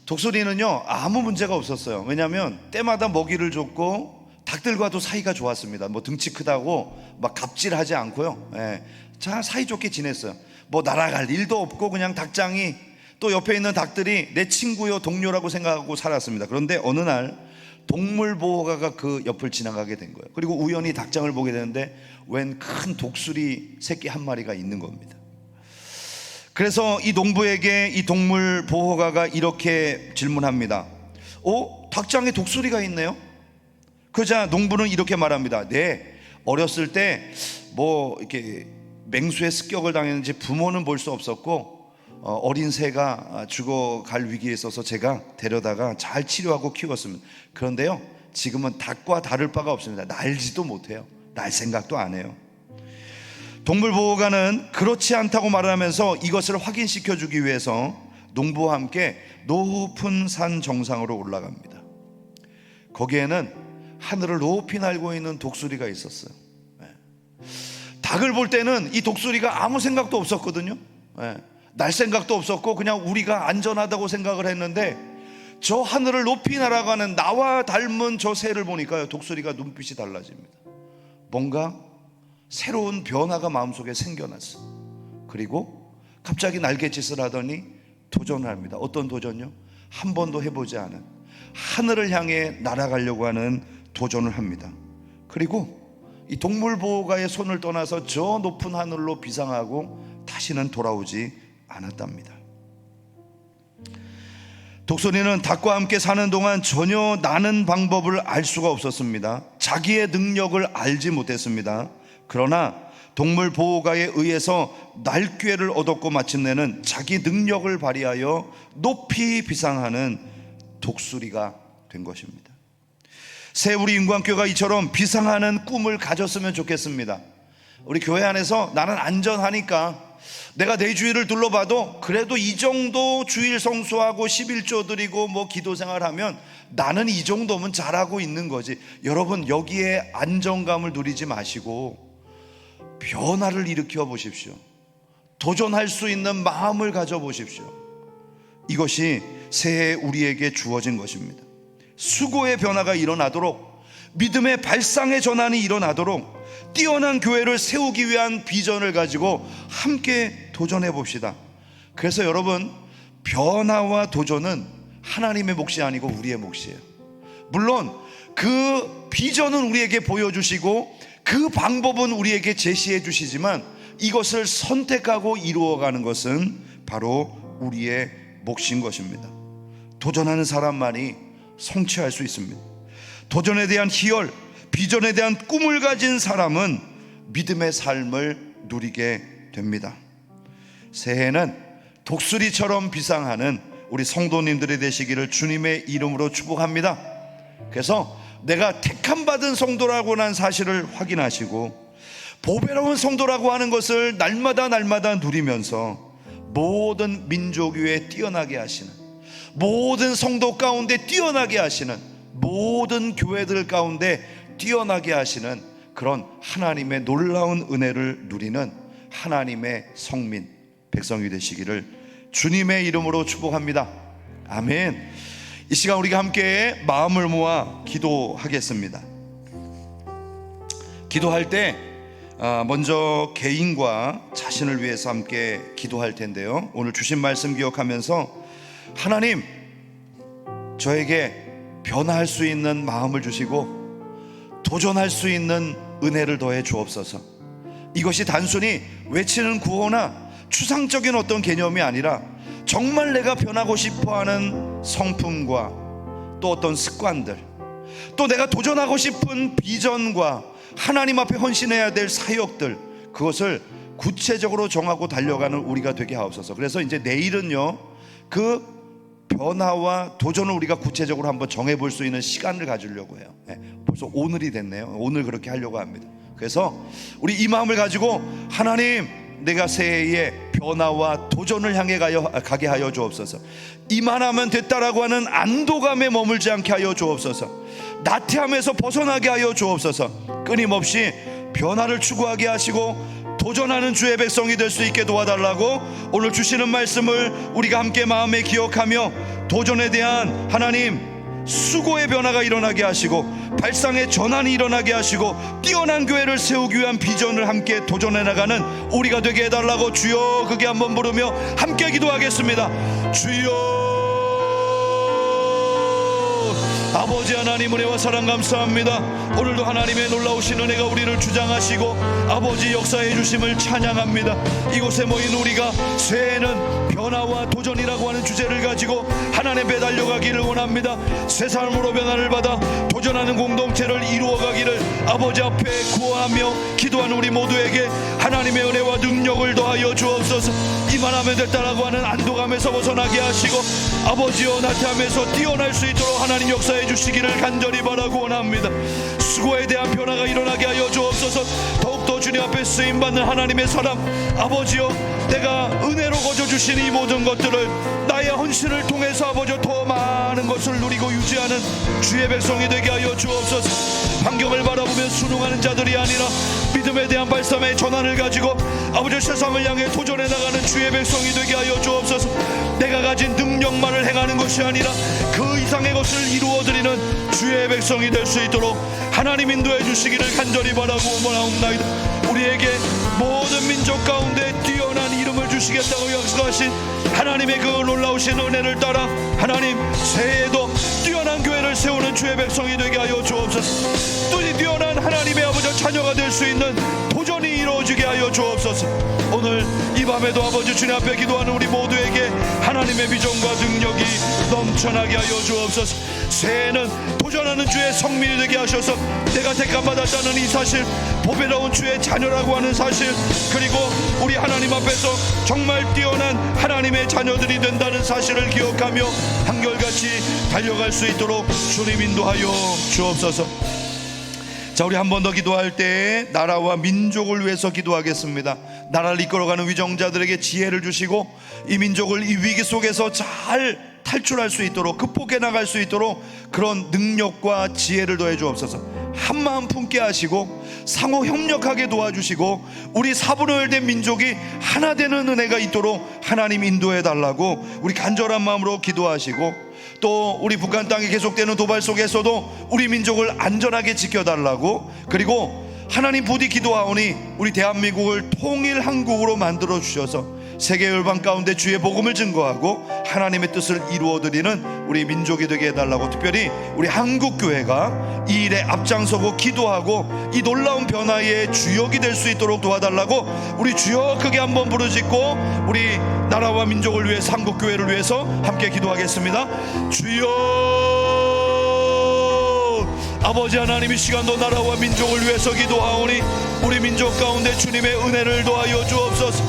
독수리는요, 아무 문제가 없었어요. 왜냐하면 때마다 먹이를 줬고 닭들과도 사이가 좋았습니다. 뭐 등치 크다고 막 갑질하지 않고요. 예, 자, 사이좋게 지냈어요. 뭐 날아갈 일도 없고 그냥 닭장이, 또 옆에 있는 닭들이 내 친구요 동료라고 생각하고 살았습니다. 그런데 어느 날 동물보호가가 그 옆을 지나가게 된 거예요. 그리고 우연히 닭장을 보게 되는데 웬 큰 독수리 새끼 한 마리가 있는 겁니다. 그래서 이 농부에게 이 동물보호가가 이렇게 질문합니다. 닭장에 독수리가 있네요? 그러자 농부는 이렇게 말합니다. 네, 어렸을 때 뭐 이렇게 맹수의 습격을 당했는지 부모는 볼 수 없었고 어린 새가 죽어갈 위기에 있어서 제가 데려다가 잘 치료하고 키웠습니다. 그런데요, 지금은 닭과 다를 바가 없습니다. 날지도 못해요. 날 생각도 안 해요. 동물보호관은 그렇지 않다고 말하면서 이것을 확인시켜 주기 위해서 농부와 함께 높은 산 정상으로 올라갑니다. 거기에는 하늘을 높이 날고 있는 독수리가 있었어요. 닭을 볼 때는 이 독수리가 아무 생각도 없었거든요. 날 생각도 없었고 그냥 우리가 안전하다고 생각을 했는데, 저 하늘을 높이 날아가는 나와 닮은 저 새를 보니까요, 독수리가 눈빛이 달라집니다. 뭔가 새로운 변화가 마음속에 생겨났어. 그리고 갑자기 날갯짓을 하더니 도전을 합니다. 어떤 도전요? 한 번도 해보지 않은 하늘을 향해 날아가려고 하는 도전을 합니다. 그리고 이 동물보호가의 손을 떠나서 저 높은 하늘로 비상하고 다시는 돌아오지 않았답니다. 독수리는 닭과 함께 사는 동안 전혀 나는 방법을 알 수가 없었습니다. 자기의 능력을 알지 못했습니다. 그러나 동물보호가에 의해서 날개를 얻었고 마침내는 자기 능력을 발휘하여 높이 비상하는 독수리가 된 것입니다. 새 우리 인관교회가 이처럼 비상하는 꿈을 가졌으면 좋겠습니다. 우리 교회 안에서 나는 안전하니까 내가 내 주위를 둘러봐도 그래도 이 정도 주일 성수하고 11조 드리고 뭐 기도 생활하면 나는 이 정도면 잘하고 있는 거지. 여러분, 여기에 안정감을 누리지 마시고 변화를 일으켜 보십시오. 도전할 수 있는 마음을 가져보십시오. 이것이 새해 우리에게 주어진 것입니다. 수고의 변화가 일어나도록, 믿음의 발상의 전환이 일어나도록 뛰어난 교회를 세우기 위한 비전을 가지고 함께 도전해 봅시다. 그래서 여러분, 변화와 도전은 하나님의 몫이 아니고 우리의 몫이에요. 물론 그 비전은 우리에게 보여주시고 그 방법은 우리에게 제시해 주시지만 이것을 선택하고 이루어가는 것은 바로 우리의 몫인 것입니다. 도전하는 사람만이 성취할 수 있습니다. 도전에 대한 희열, 비전에 대한 꿈을 가진 사람은 믿음의 삶을 누리게 됩니다. 새해는 독수리처럼 비상하는 우리 성도님들이 되시기를 주님의 이름으로 축복합니다. 그래서 내가 택함 받은 성도라고 하는 사실을 확인하시고 보배로운 성도라고 하는 것을 날마다 누리면서 모든 민족 위에 뛰어나게 하시는, 모든 성도 가운데 뛰어나게 하시는, 모든 교회들 가운데 뛰어나게 하시는 그런 하나님의 놀라운 은혜를 누리는 하나님의 성민, 백성이 되시기를 주님의 이름으로 축복합니다. 아멘. 이 시간 우리가 함께 마음을 모아 기도하겠습니다. 기도할 때 먼저 개인과 자신을 위해서 함께 기도할 텐데요, 오늘 주신 말씀 기억하면서 하나님, 저에게 변화할 수 있는 마음을 주시고 도전할 수 있는 은혜를 더해 주옵소서. 이것이 단순히 외치는 구호나 추상적인 어떤 개념이 아니라 정말 내가 변하고 싶어하는 성품과 또 어떤 습관들, 또 내가 도전하고 싶은 비전과 하나님 앞에 헌신해야 될 사역들, 그것을 구체적으로 정하고 달려가는 우리가 되게 하옵소서. 그래서 이제 내일은요, 그 변화와 도전을 우리가 구체적으로 한번 정해볼 수 있는 시간을 가지려고 해요. 벌써 오늘이 됐네요. 오늘 그렇게 하려고 합니다. 그래서 우리 이 마음을 가지고, 하나님, 내가 새해에 변화와 도전을 향해 가게 하여 주옵소서. 이만하면 됐다라고 하는 안도감에 머물지 않게 하여 주옵소서. 나태함에서 벗어나게 하여 주옵소서. 끊임없이 변화를 추구하게 하시고 도전하는 주의 백성이 될 수 있게 도와달라고, 오늘 주시는 말씀을 우리가 함께 마음에 기억하며 도전에 대한 하나님 수고의 변화가 일어나게 하시고 발상의 전환이 일어나게 하시고 뛰어난 교회를 세우기 위한 비전을 함께 도전해 나가는 우리가 되게 해달라고, 주여, 그게 한번 부르며 함께 기도하겠습니다. 주여, 아버지 하나님, 은혜와 사랑 감사합니다. 오늘도 하나님의 놀라우신 은혜가 우리를 주장하시고 아버지 역사해 주심을 찬양합니다. 이곳에 모인 우리가 새해에는 변화와 도전이라고 하는 주제를 가지고 하나님 앞에 달려가기를 원합니다. 새 삶으로 변화를 받아 도전하는 공동체를 이루어가기를 아버지 앞에 구하며 기도하는 우리 모두에게 하나님의 은혜와 능력을 더하여 주옵소서. 이만하면 됐다라고 하는 안도감에서 벗어나게 하시고 아버지여, 나태함에서 뛰어날 수 있도록 하나님 역사해 주시기를 간절히 바라고 원합니다. 수고에 대한 변화가 일어나게 하여 주옵소서. 더욱더 주님 앞에 쓰임받는 하나님의 사람, 아버지여, 내가 은혜로 거저주신 이 모든 것들을 나의 헌신을 통해서 아버지여 더 많은 것을 누리고 유지하는 주의 백성이 되게 하여 주옵소서. 환경을 바라보며 순응하는 자들이 아니라 믿음에 대한 발상의 전환을 가지고 아버지 세상을 향해 도전해 나가는 주의 백성이 되게 하여 주옵소서. 내가 가진 능력만을 행하는 것이 아니라 그 이상의 것을 이루어드리는 주의 백성이 될 수 있도록 하나님 인도해 주시기를 간절히 바라고 원하옵나이다. 우리에게 모든 민족 가운데 뛰어난 이름을 주시겠다고 약속하신 하나님의 그 놀라우신 은혜를 따라 하나님, 새해에도 뛰어난 교회를 세우는 주의 백성이 되게 하여 주옵소서. 또 이 뛰어난 하나님의 아버지 자녀가 될 수 있는 도전이 이루어지게 하여 주옵소서. 오늘 이 밤에도 아버지 주님 앞에 기도하는 우리 모두에게 하나님의 비전과 능력이 넘쳐나게 하여 주옵소서. 새해는 도전하는 주의 성민이 되게 하셔서 내가 택함받았다는 이 사실, 보배로운 주의 자녀라고 하는 사실, 그리고 우리 하나님 앞에서 정말 뛰어난 하나님의 자녀들이 된다는 사실을 기억하며 한결같이 달려갈 수 있도록 주님 인도하여 주옵소서. 자, 우리 한 번 더 기도할 때 나라와 민족을 위해서 기도하겠습니다. 나라를 이끌어가는 위정자들에게 지혜를 주시고 이 민족을 이 위기 속에서 잘 탈출할 수 있도록, 극복해 나갈 수 있도록 그런 능력과 지혜를 더해 주옵소서. 한마음 품게 하시고 상호 협력하게 도와주시고 우리 4분의 1 된 민족이 하나 되는 은혜가 있도록 하나님 인도해 달라고 우리 간절한 마음으로 기도하시고, 또 우리 북한 땅에 계속되는 도발 속에서도 우리 민족을 안전하게 지켜달라고, 그리고 하나님 부디 기도하오니 우리 대한민국을 통일 한국으로 만들어 주셔서 세계 열방 가운데 주의 복음을 증거하고 하나님의 뜻을 이루어드리는 우리 민족이 되게 해달라고, 특별히 우리 한국교회가 이 일에 앞장서고 기도하고 이 놀라운 변화의 주역이 될 수 있도록 도와달라고 우리 주여 크게 한번 부르짖고 우리 나라와 민족을 위해 한국교회를 위해서 함께 기도하겠습니다. 주여, 아버지 하나님, 이 시간도 나라와 민족을 위해서 기도하오니 우리 민족 가운데 주님의 은혜를 더하여 주옵소서.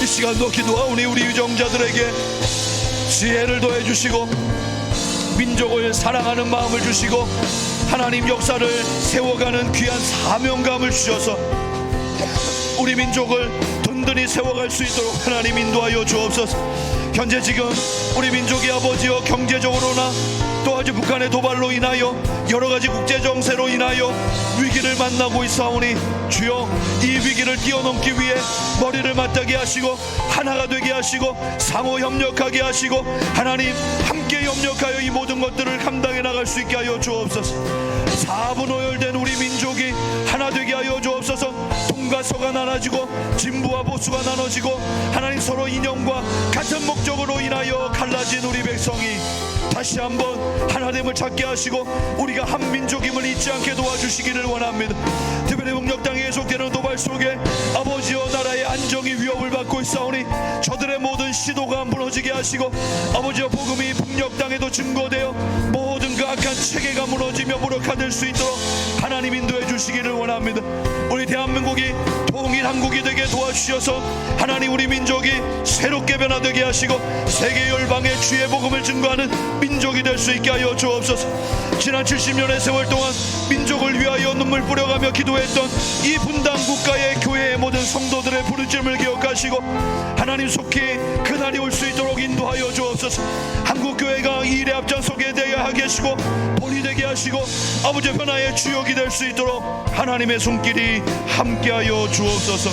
이 시간도 기도하오니 우리 유정자들에게 지혜를 더해 주시고 민족을 사랑하는 마음을 주시고 하나님 역사를 세워가는 귀한 사명감을 주셔서 우리 민족을 든든히 세워갈 수 있도록 하나님 인도하여 주옵소서. 현재 지금 우리 민족이 아버지여 경제적으로나 또 아주 북한의 도발로 인하여 여러가지 국제정세로 인하여 위기를 만나고 있사오니 주여, 이 위기를 뛰어넘기 위해 머리를 맞대게 하시고 하나가 되게 하시고 상호 협력하게 하시고 하나님 함께 협력하여 이 모든 것들을 감당해 나갈 수 있게 하여 주옵소서. 4분오열된 우리 민족이 하나 되게 하여 주옵소서. 동과 서가 나눠지고 진부와 보수가 나눠지고 하나님 서로 인연과 같은 목적으로 인하여 갈라진 우리 백성이 다시 한번 하나님을 찾게 하시고 우리가 한 민족임을 잊지 않게 도와주시기를 원합니다. 특별히 북녘 땅에 계속되는 도발 속에 아버지여 나라의 안정이 위협을 받고 있사오니 저들의 모든 시도가 무너지게 하시고 아버지여 복음이 북녘 땅에도 증거되어 모든 그 악한 체계가 무너지며 무력화될 수 있도록 하나님 인도해 주시기를 원합니다. 우리 대한민국이 통일 한국이 되게 도와주셔서 하나님 우리 민족이 새롭게 변화되게 하시고 세계 열방의 주의 복음을 증거하는 민족이 될 수 있게 하여 주옵소서. 지난 70년의 세월 동안 민족을 위하여 눈물 뿌려가며 기도했던 이 분당 국가의 교회의 모든 성도들의 부르짖음을 기억하시고 하나님 속히 그날이 올 수 있도록 인도하여 주옵소서. 한국교회가 이 일에 앞장서게 되게 하게 하시고 본이 되게 하시고 아버지 변화의 주역이 될 수 있도록 하나님의 손길이 함께하여 주옵소서.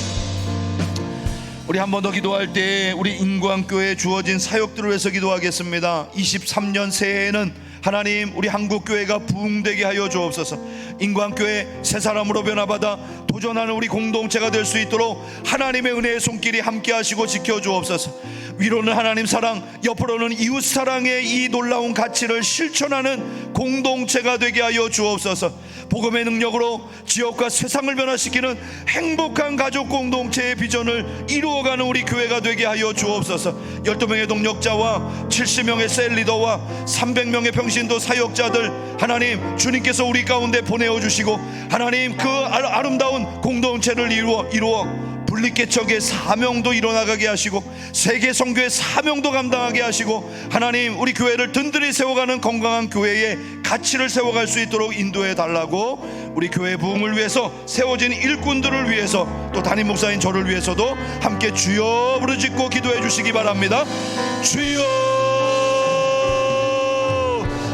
우리 한 번 더 기도할 때 우리 인광교회에 주어진 사역들을 위해서 기도하겠습니다. 23년 새해에는 하나님 우리 한국교회가 부흥되게 하여 주옵소서. 인광교회 새 사람으로 변화받아 도전하는 우리 공동체가 될 수 있도록 하나님의 은혜의 손길이 함께 하시고 지켜주옵소서. 위로는 하나님 사랑, 옆으로는 이웃 사랑의 이 놀라운 가치를 실천하는 공동체가 되게 하여 주옵소서. 복음의 능력으로 지역과 세상을 변화시키는 행복한 가족 공동체의 비전을 이루어가는 우리 교회가 되게 하여 주옵소서. 12명의 동력자와 70명의 셀리더와 300명의 평신도 사역자들 하나님 주님께서 우리 가운데 보내어 주시고 하나님 그 아름다운 공동체를 이루어 분리개척의 사명도 일어나가게 하시고 세계 선교의 사명도 감당하게 하시고 하나님 우리 교회를 든든히 세워가는 건강한 교회의 가치를 세워갈 수 있도록 인도해 달라고 우리 교회 부흥을 위해서 세워진 일꾼들을 위해서 또 담임 목사인 저를 위해서도 함께 주여 부르짖고 기도해 주시기 바랍니다. 주여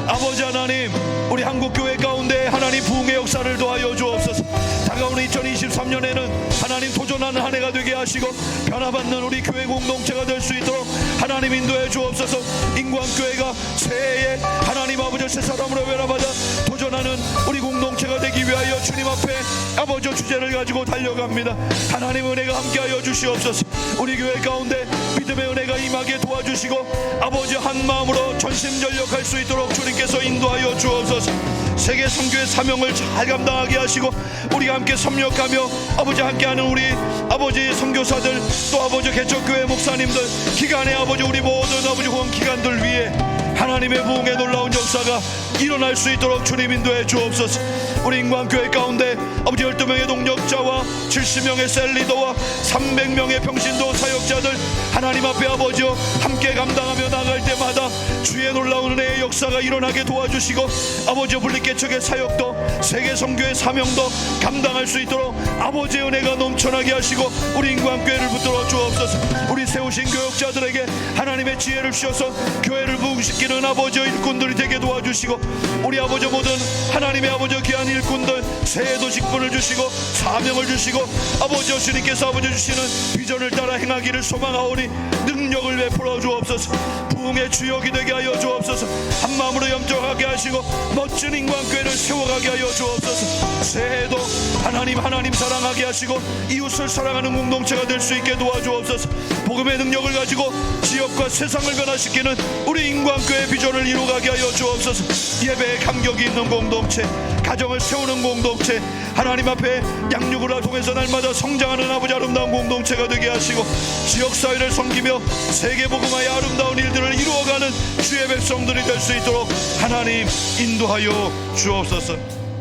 아버지 하나님 우리 한국교회 가운데 하나님 부흥의 역사를 도하여 주옵소서. 다가오는 2023년에는 하나님 도전하는 한 해가 되게 하시고 변화받는 우리 교회 공동체가 될 수 있도록 하나님 인도해 주옵소서. 인광교회가 새해에 하나님 아버지 새 사람으로 변화받아 도전하는 우리 공동체가 되기 위하여 주님 앞에 아버지 주제를 가지고 달려갑니다. 하나님 은혜가 함께하여 주시옵소서. 우리 교회 가운데 믿음의 은혜가 임하게 도와주시고 아버지 한 마음으로 전심전력할 수 있도록 주님께서 인도하여 주옵소서. 세계 선교의 사명을 잘 감당하게 하시고 우리가 함께 협력하며 아버지 함께하는 우리 아버지 선교사들 또 아버지 개척교회 목사님들 기간에 아버지 우리 모든 아버지 후원 기관들 위해 하나님의 부흥의 놀라운 역사가 일어날 수 있도록 주님 인도해 주옵소서. 우리 인광교회 가운데 아버지 12명의 동력자와 70명의 셀리더와 300명의 평신도 사역자들 하나님 앞에 아버지여 함께 감당하며 나갈 때마다 주의 놀라운 은혜의 역사가 일어나게 도와주시고 아버지 분리개척의 사역도 세계 선교의 사명도 감당할 수 있도록 아버지의 은혜가 넘쳐나게 하시고 우리 인광교회를 붙들어 주옵소서. 우리 세우신 교역자들에게 하나님의 지혜를 주셔서 교회를 부흥시키는 아버지의 일꾼들이 되게 도와주시고 우리 아버지 모든 하나님의 아버지 귀한 일꾼들 새해도 직분을 주시고 사명을 주시고 아버지 주님께서 아버지 주시는 비전을 따라 행하기를 소망하오니 능력을 베풀어 주옵소서. 부흥의 주역이 되게 하여 주옵소서. 한마음으로 염정하게 하시고 멋진 인광교회를 세워가게 하여 주옵소서. 새해도 하나님 사랑하게 하시고 이웃을 사랑하는 공동체가 될 수 있게 도와주옵소서. 복음의 능력을 가지고 지역과 세상을 변화시키는 우리 인광교회 비전을 이루어가게 하여 주옵소서. 예배에 감격이 있는 공동체, 가정을 세우는 공동체, 하나님 앞에 양육을 통해서 날마다 성장하는 아버지 아름다운 공동체가 되게 하시고 지역사회를 섬기며 세계복음화의 아름다운 일들을 이루어가는 주의 백성들이 될 수 있도록 하나님 인도하여 주옵소서.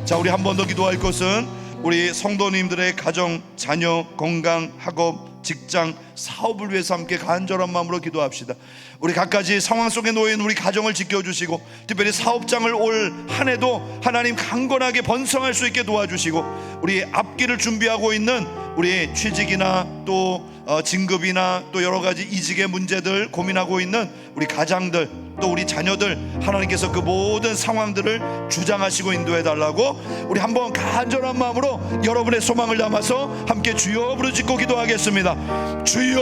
자, 우리 한 번 더 기도할 것은 우리 성도님들의 가정, 자녀, 건강, 학업, 직장, 사업을 위해서 함께 간절한 마음으로 기도합시다. 우리 갖가지 상황 속에 놓인 우리 가정을 지켜주시고 특별히 사업장을 올 한 해도 하나님 강건하게 번성할 수 있게 도와주시고 우리 앞길을 준비하고 있는 우리 취직이나 또 진급이나 또 여러 가지 이직의 문제들 고민하고 있는 우리 가장들 또 우리 자녀들 하나님께서 그 모든 상황들을 주장하시고 인도해 달라고 우리 한번 간절한 마음으로 여러분의 소망을 담아서 함께 주여 부르짖고 기도하겠습니다. 주여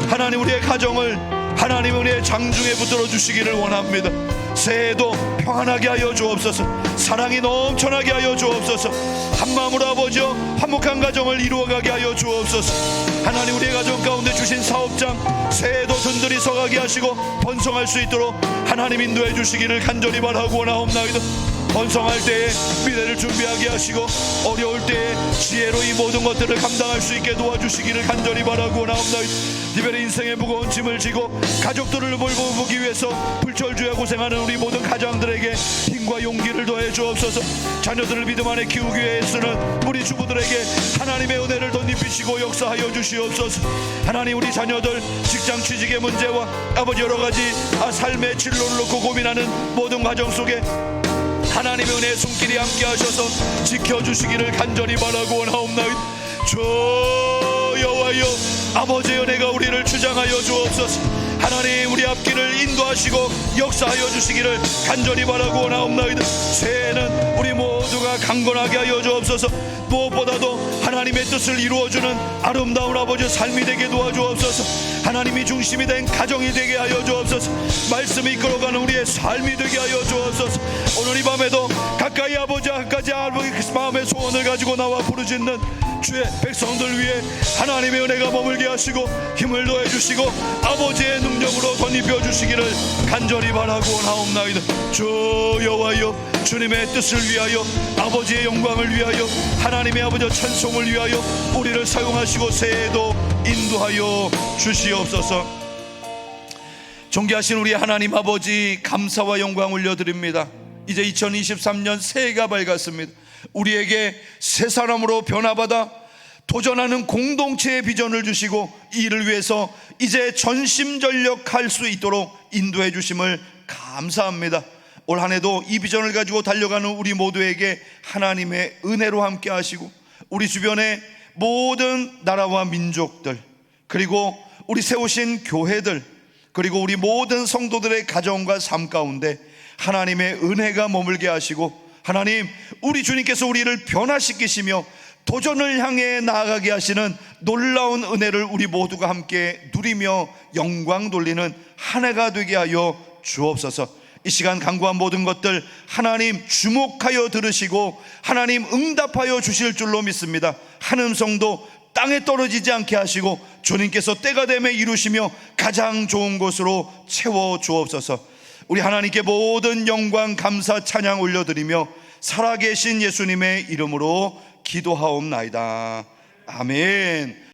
하나님 우리의 가정을 하나님 우리의 장중에 붙들어 주시기를 원합니다. 새해도 평안하게 하여 주옵소서. 사랑이 넘쳐나게 하여 주옵소서. 한마음으로 아버지여 화목한 가정을 이루어가게 하여 주옵소서. 하나님 우리의 가정 가운데 주신 사업장 새해도 든든히 서가게 하시고 번성할 수 있도록 하나님 인도해 주시기를 간절히 바라고 원하옵나이다. 번성할 때에 미래를 준비하게 하시고 어려울 때에 지혜로 이 모든 것들을 감당할 수 있게 도와주시기를 간절히 바라고 원하옵나이다. 이별의 인생의 무거운 짐을 지고 가족들을 몰보기 위해서 불철주야 고생하는 우리 모든 가장들에게 힘과 용기를 더해 주옵소서. 자녀들을 믿음 안에 키우기 위해 애쓰는 우리 주부들에게 하나님의 은혜를 덧입히시고 역사하여 주시옵소서. 하나님, 우리 자녀들 직장 취직의 문제와 아버지 여러 가지 삶의 진로를 놓고 고민하는 모든 과정 속에 하나님의 은혜의 손길이 함께 하셔서 지켜주시기를 간절히 바라고 원하옵나이다. 주 여호와여, 아버지의 은혜가 우리를 주장하여 주옵소서. 하나님, 우리 앞길을 인도하시고 역사하여 주시기를 간절히 바라고 원하옵나이다. 새해에는 우리 모두가 강건하게 하여 주옵소서. 무엇보다도 하나님의 뜻을 이루어주는 아름다운 아버지의 삶이 되게 도와주옵소서. 하나님이 중심이 된 가정이 되게 하여 주옵소서. 말씀이 이끌어가는 우리의 삶이 되게 하여 주옵소서. 오늘 이 밤에도 가까이 아버지 한가지 마음의 소원을 가지고 나와 부르짖는 주의 백성들 위해 하나님의 은혜가 머물게 하시고 힘을 더해 주시고 아버지의 능력으로 덧입혀 주시기를 간절히 바라고 원하옵나이다. 주 여호와여, 주님의 뜻을 위하여 아버지의 영광을 위하여 하나님의 아버지의 찬송을 위하여 우리를 사용하시고 새해에도 인도하여 주시옵소서. 존귀하신 우리 하나님 아버지, 감사와 영광 올려드립니다. 이제 2023년 새해가 밝았습니다. 우리에게 새 사람으로 변화받아 도전하는 공동체의 비전을 주시고 이를 위해서 이제 전심전력할 수 있도록 인도해 주심을 감사합니다. 올 한해도 이 비전을 가지고 달려가는 우리 모두에게 하나님의 은혜로 함께 하시고 우리 주변의 모든 나라와 민족들, 그리고 우리 세우신 교회들, 그리고 우리 모든 성도들의 가정과 삶 가운데 하나님의 은혜가 머물게 하시고, 하나님, 우리 주님께서 우리를 변화시키시며 도전을 향해 나아가게 하시는 놀라운 은혜를 우리 모두가 함께 누리며 영광 돌리는 한 해가 되게 하여 주옵소서. 이 시간 간구한 모든 것들 하나님 주목하여 들으시고 하나님 응답하여 주실 줄로 믿습니다. 한 음성도 땅에 떨어지지 않게 하시고 주님께서 때가 되매 이루시며 가장 좋은 곳으로 채워 주옵소서. 우리 하나님께 모든 영광 감사 찬양 올려드리며 살아계신 예수님의 이름으로 기도하옵나이다. 아멘.